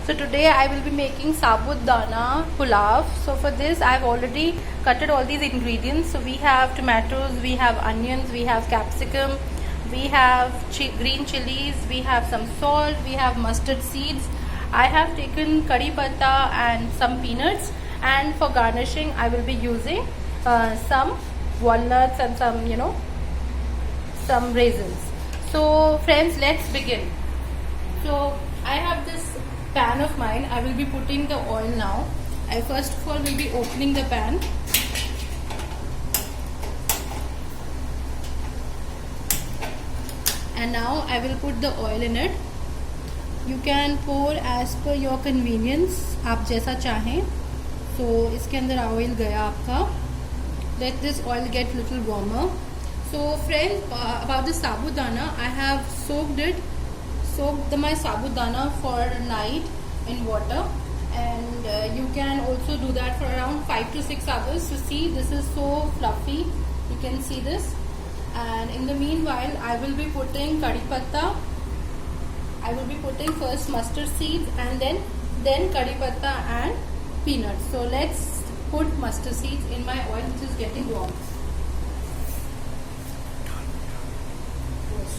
So today I will be making sabudana pulav. So for this I have already cutted all these ingredients. So we have tomatoes, we have onions, we have capsicum, we have green chilies, we have some salt, we have mustard seeds. I have taken curry patta and some peanuts, and for garnishing I will be using some walnuts and some raisins. So friends, let's begin. So I have this pan of mine. I will be putting the oil now. I first of all will be opening the pan. And now I will put the oil in it. You can pour as per your convenience, आप जैसा चाहें. So इसके अंदर oil गया आपका. Let this oil get little warmer. So friends, about the sabudana, I have soaked my sabudana for a night in water, and you can also do that for around 5 to 6 hours. So see, this is so fluffy, you can see this. And in the meanwhile I will be putting curry patta. I will be putting first mustard seeds and then curry patta and peanuts. So let's put mustard seeds in my oil, which is getting warm.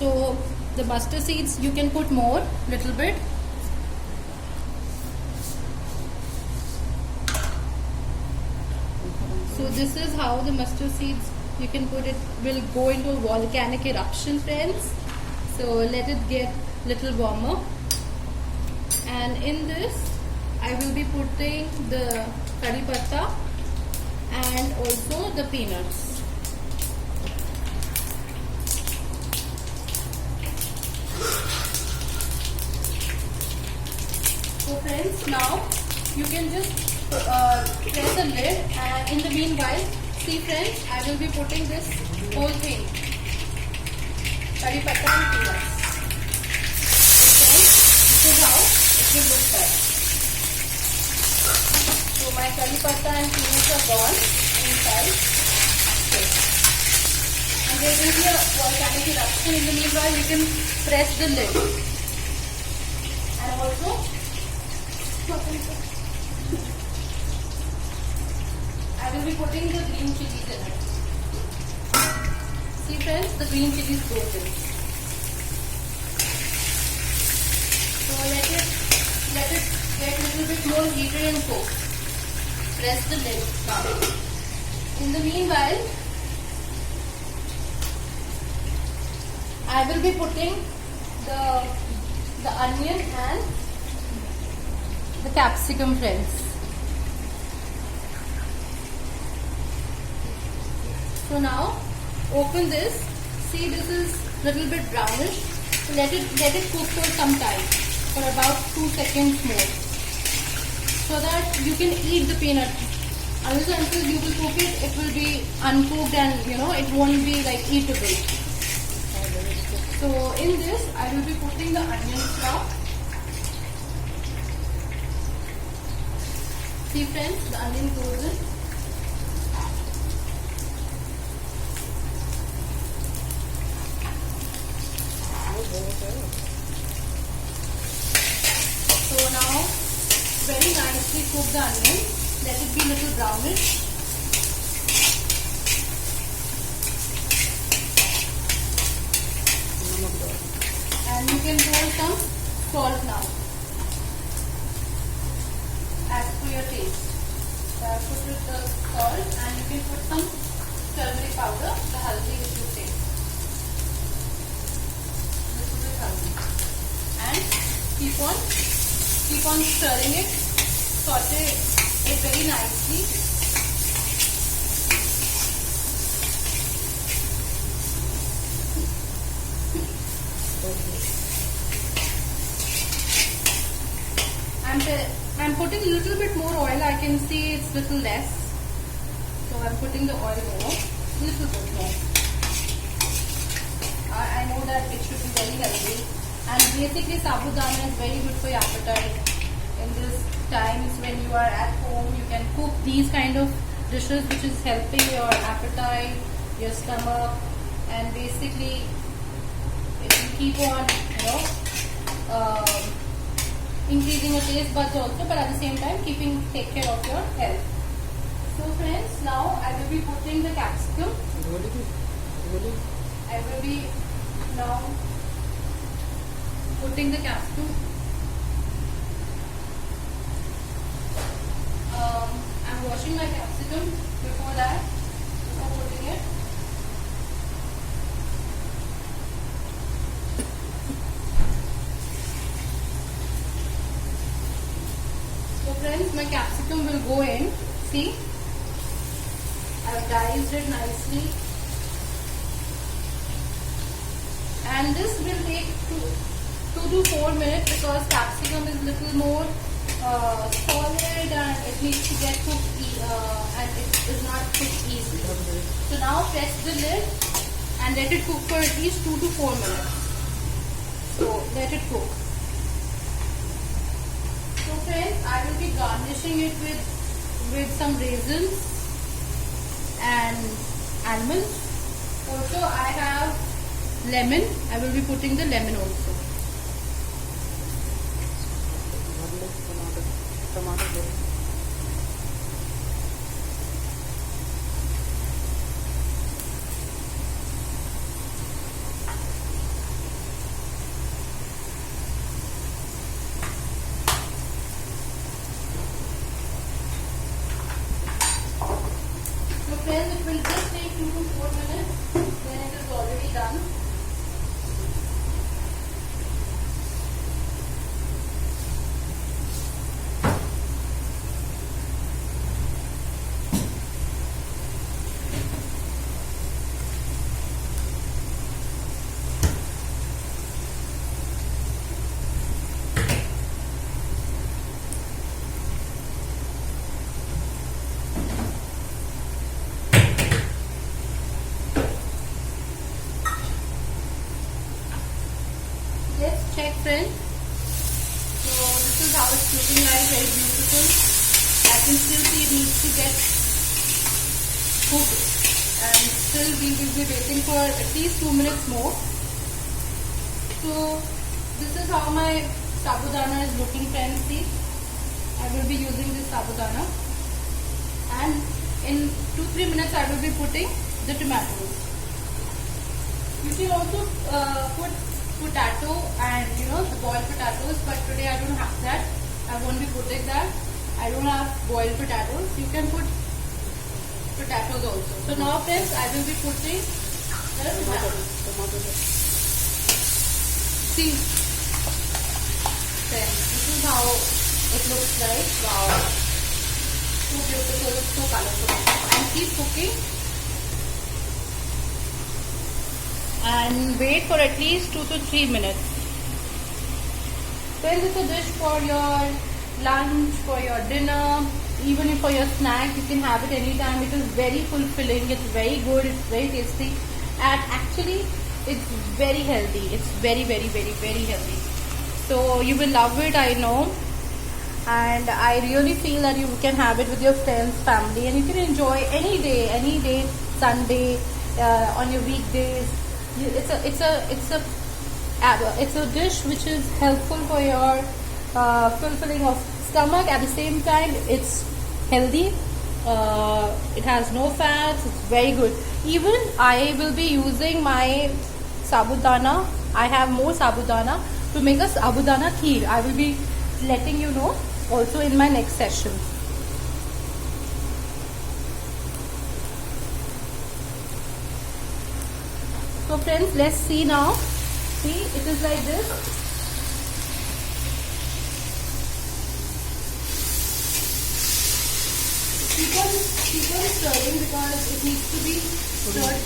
So the mustard seeds you can put more, little bit. So this is how the mustard seeds, you can put it, will go into a volcanic eruption, friends. So let it get little warmer. And in this I will be putting the curry patta and also the peanuts. So friends, now you can just press the lid, and in the meanwhile, see friends, I will be putting this whole thing, curry patta and peanuts. Okay, this is how it will look like. So my curry patta and peanuts are gone inside. Okay. And there will be a volcanic eruption. In the meanwhile, you can press the lid. And also, I will be putting the green chilies in it. See friends, the green chilies goes in. So let it get a little bit more heated and cooked. Press the lid now. In the meanwhile, I will be putting the onion and the capsicum, friends. So now open this. See, this is little bit brownish. So let it cook for some time, for about 2 seconds more, so that you can eat the peanut. Until you will cook it, it will be uncooked and it won't be like eatable. So in this I will be putting the onions now. See friends, the onion goes in. So now very nicely cook the onion. Let it be little brownish. And you can pour some salt now, as per your taste. So I put the salt, and you can put some turmeric powder, the haldi which you take. This is the haldi. And keep on stirring it, saute it very nicely. I'm putting a little bit more oil. I can see it's little less, so I'm putting the oil more, little bit more. I know that it should be very healthy, and basically sabudana is very good for your appetite. In these times when you are at home, you can cook these kind of dishes which is helping your appetite, your stomach, and basically if you keep on increasing your taste buds also, but at the same time take care of your health. So friends, now I will be putting the capsicum. I will be now putting the capsicum. I'm washing my capsicum before putting it. So friends, my capsicum will go in. See, I've diced it nicely, and this will take 2 to 4 minutes because capsicum is little more solid and it needs to get cooked and it is not cooked easily. So now press the lid and let it cook for at least 2 to 4 minutes. So let it cook. So friends, I will be garnishing it with some raisins and almonds. Also I have lemon. I will be putting the lemon also. So friends, it will just take 2 to 4 minutes, then it is already done. Let's check, friends. So this is how it's looking like, very beautiful. I can still see it needs to get cooked, and still we will be waiting for at least 2 minutes more. So this is how my sabudana is looking, friends. See, I will be using this sabudana, and in 2-3 minutes I will be putting the tomatoes. You can also put potato and the boiled potatoes, but today I don't have that. I won't be putting that. I don't have boiled potatoes. You can put potatoes also. So now friends, I will be putting the tomatoes. See, friends, this is how it looks like. Wow, so beautiful, so colorful. And keep cooking and wait for at least 2 to 3 minutes. Friends, it's a dish for your lunch, for your dinner, even for your snack. You can have it anytime. It is very fulfilling, it's very good, it's very tasty, and actually it's very healthy. It's very, very, very, very healthy. So you will love it, I know. And I really feel that you can have it with your friends, family, and you can enjoy any day, Sunday, on your weekdays. It's a dish which is helpful for your fulfilling of stomach. At the same time, it's healthy. It has no fats. It's very good. Even I will be using my sabudana. I have more sabudana to make a sabudana kheer. I will be letting you know also in my next session. So friends, let's see now. See, it is like this. Keep on stirring because it needs to be stirred.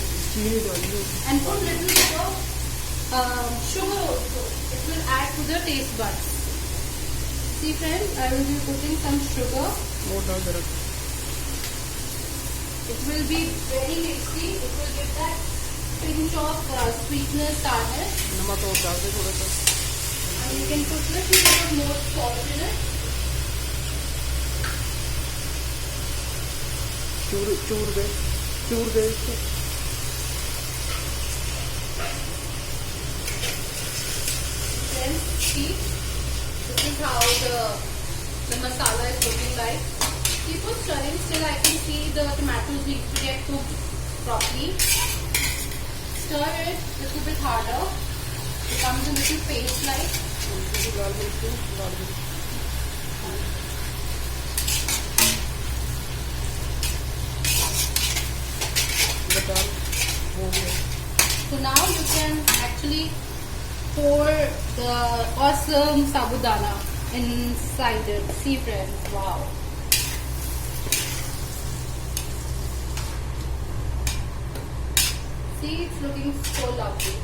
And put little bit of sugar also. It will add to the taste buds. See friends, I will be putting some sugar. It will be very tasty. It will give that pinch of sweetness, tartness. And you can put a little bit of more salt in it. Then see, this is see how the masala is looking like. Keep on stirring till I can see the tomatoes need to get cooked properly. Stir it a little bit harder. It becomes a little paste like. So now you can actually pour the awesome sabudana inside it. See friends, wow. See, it's looking so lovely.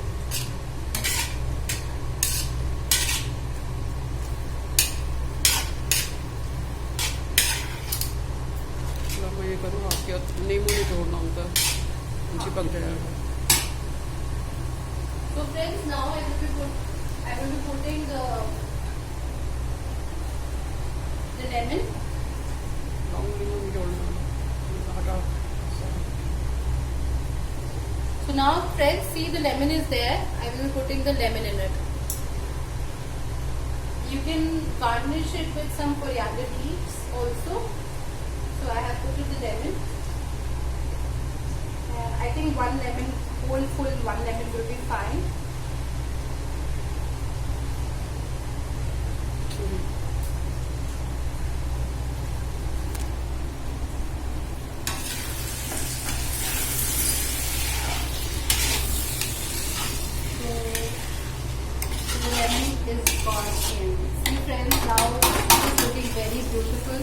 मैं ये करूँ आपके नींबू नहीं तोड़ना होता चिपक जाएगा. So friends, now I will be putting the lemon. So now friends, see the lemon is there. I will be putting the lemon in it. You can garnish it with some coriander leaves also. So I have put the lemon. I think one lemon, full one lemon will be fine. So the lemon is gone in. See friends, now it's looking very beautiful.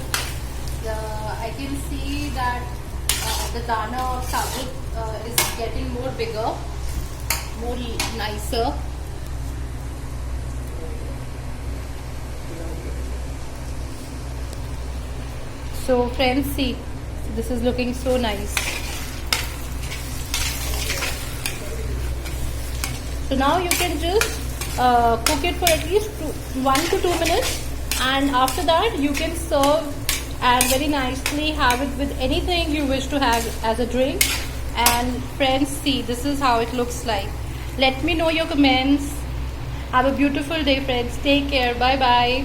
I can see that the dana of sabut is getting more bigger, more nicer. So friends, see, this is looking so nice. So now you can just cook it for at least 1 to 2 minutes, and after that you can serve and very nicely have it with anything you wish to have as a drink. And friends, see, this is how it looks like. Let me know your comments. Have a beautiful day friends. Take care. Bye bye.